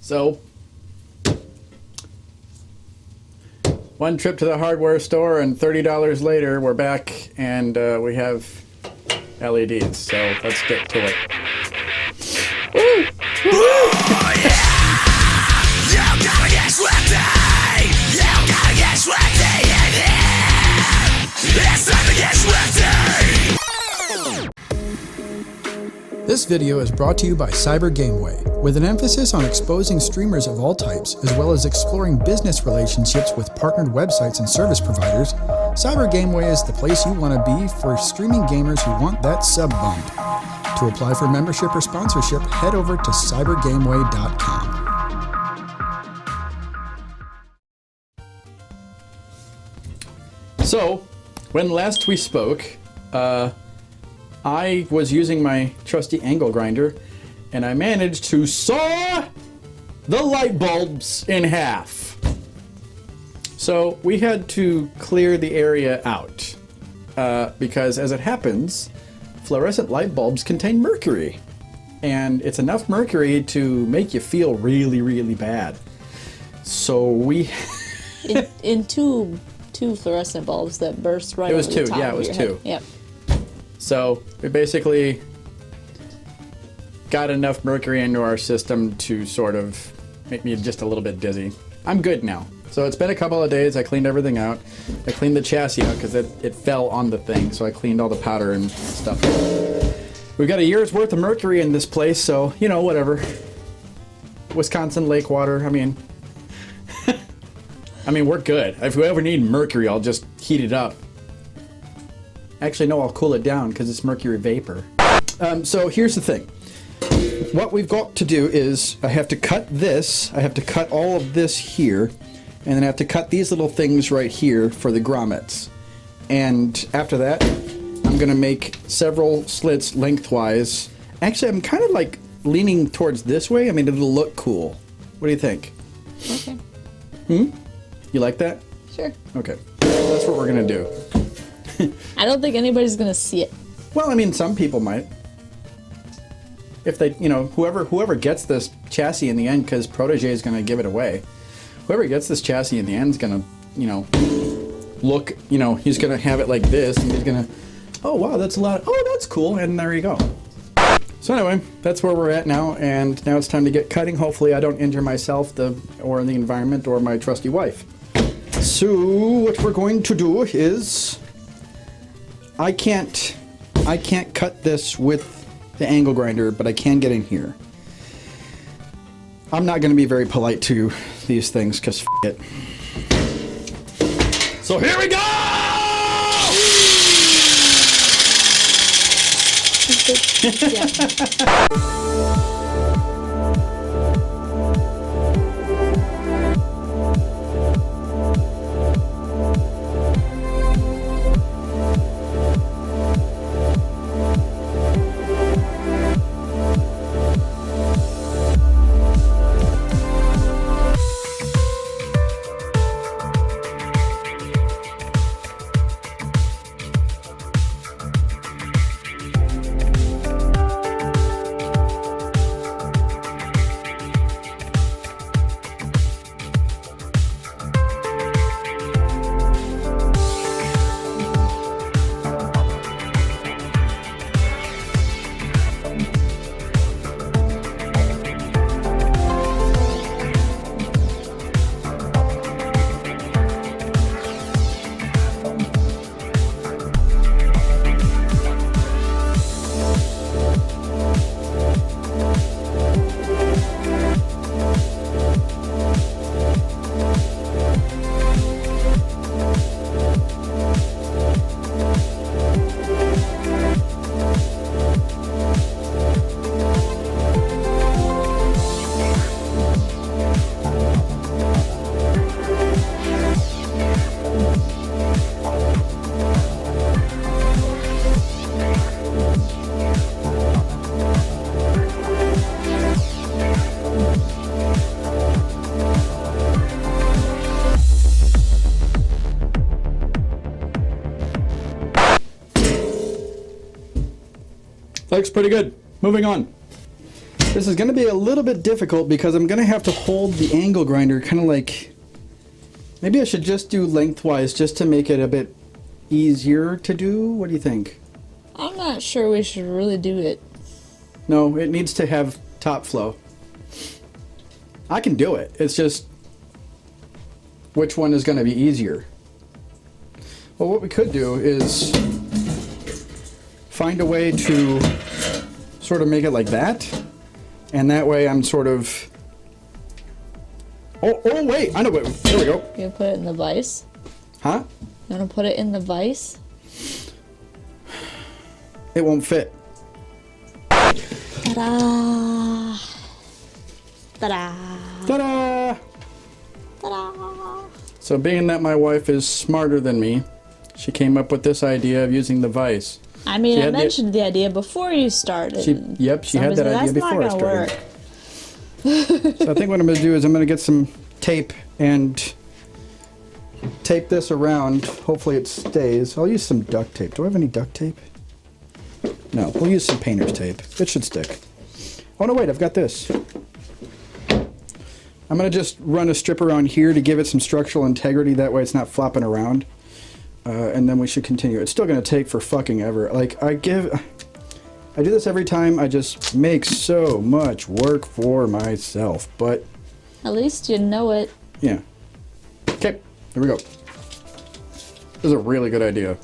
So, one trip to the hardware store and $30 later, we're back and we have LEDs. So let's get to it. Woo! Oh, yeah! You gotta get sweaty! You gotta get sweaty in here! It's time to get sweaty! This video is brought to you by CyberGameway, with an emphasis on exposing streamers of all types, as well as exploring business relationships with partnered websites and service providers. CyberGameway is the place you want to be for streaming gamers who want that sub bump. To apply for membership or sponsorship, head over to cybergameway.com. So, when last we spoke, I was using my trusty angle grinder, and I managed to saw the light bulbs in half. So we had to clear the area out, because as it happens, fluorescent light bulbs contain mercury, and it's enough mercury to make you feel really, really bad. So we... in two fluorescent bulbs that burst right It was over the two, top yeah, it of was your two. head. Yep. So we basically got enough mercury into our system to sort of make me just a little bit dizzy. I'm good now. So it's been a couple of days. I cleaned everything out. I cleaned the chassis out because it fell on the thing. So I cleaned all the powder and stuff. We've got a year's worth of mercury in this place, so, you know, whatever. Wisconsin lake water, I mean... I mean, we're good. If we ever need mercury, I'll just heat it up. Actually, no, I'll cool it down because it's mercury vapor. So here's the thing. What we've got to do is I have to cut this. I have to cut all of this here. And then I have to cut these little things right here for the grommets. And after that, I'm going to make several slits lengthwise. Actually, I'm kind of like leaning towards this way. I mean, it'll look cool. What do you think? Okay. You like that? Sure. Okay. That's what we're going to do. I don't think anybody's gonna see it. Well, I mean, some people might. If they, you know, whoever gets this chassis in the end, because Protege is going to give it away. Whoever gets this chassis in the end is going to, you know, look, you know, he's going to have it like this, and he's going to, oh, wow, that's a lot. Oh, that's cool, and there you go. So anyway, that's where we're at now, and now it's time to get cutting. Hopefully I don't injure myself, or the environment, or my trusty wife. So what we're going to do is... I can't cut this with the angle grinder, but I can get in here. I'm not going to be very polite to these things, because f*** it. So here we go! Yeah. Looks pretty good. Moving on. This is going to be a little bit difficult because I'm going to have to hold the angle grinder kind of like... Maybe I should just do lengthwise just to make it a bit easier to do. What do you think? I'm not sure we should really do it. No, it needs to have top flow. I can do it. It's just which one is going to be easier. Well, what we could do is find a way to sort of make it like that. And that way I'm sort of... Oh, wait. I know what... There we go. You put it in the vise? Huh? You want to put it in the vise? It won't fit. Ta-da! Ta-da! Ta-da! Ta-da! So being that my wife is smarter than me, she came up with this idea of using the vise. I mean, She I had mentioned the idea before you started. She had that idea before I started. So I think what I'm going to do is I'm going to get some tape and tape this around. Hopefully it stays. I'll use some duct tape. Do I have any duct tape? No, we'll use some painter's tape. It should stick. Oh no, wait, I've got this. I'm going to just run a strip around here to give it some structural integrity. That way it's not flopping around. And then we should continue. It's still going to take for fucking ever. Like, I do this every time. I just make so much work for myself. But... At least you know it. Yeah. Okay, here we go. This is a really good idea.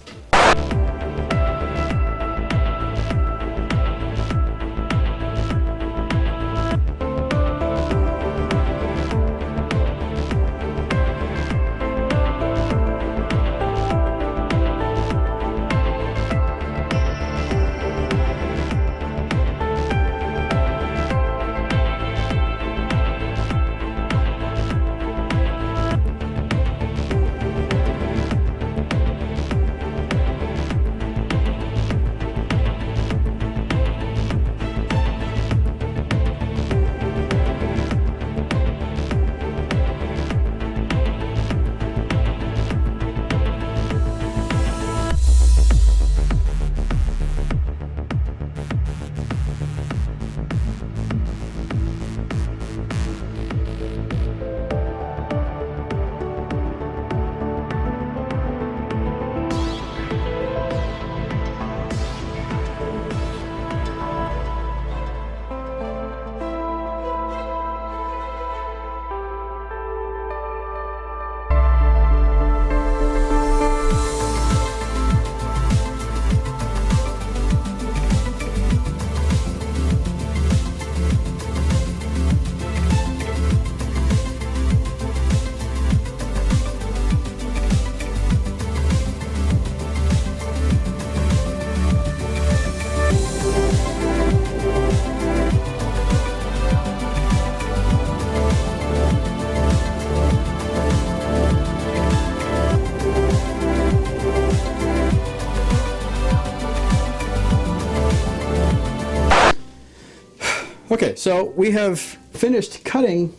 Okay, so we have finished cutting,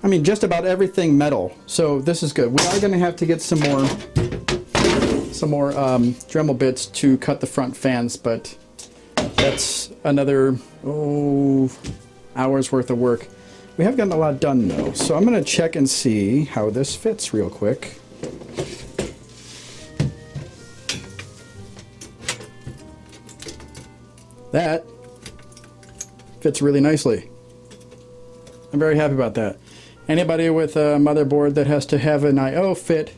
I mean, just about everything metal. So this is good. We are going to have to get some more Dremel bits to cut the front fans, but that's another hour's worth of work. We have gotten a lot done though, so I'm going to check and see how this fits real quick. That fits really nicely. I'm very happy about that. Anybody with a motherboard that has to have an I/O fit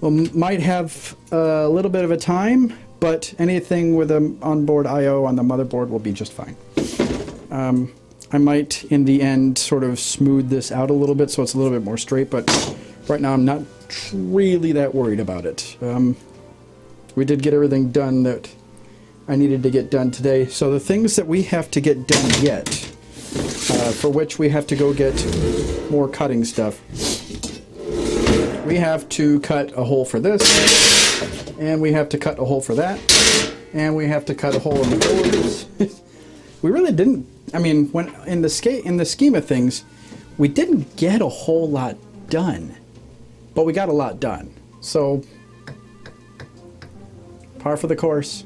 might have a little bit of a time, but anything with an onboard I/O on the motherboard will be just fine. I might, in the end, sort of smooth this out a little bit so it's a little bit more straight, but right now I'm not really that worried about it. We did get everything done that I needed to get done today. So the things that we have to get done yet, for which we have to go get more cutting stuff. We have to cut a hole for this, and we have to cut a hole for that, and we have to cut a hole in the doors. We really didn't, I mean, when in the scheme of things, we didn't get a whole lot done, but we got a lot done. So, par for the course.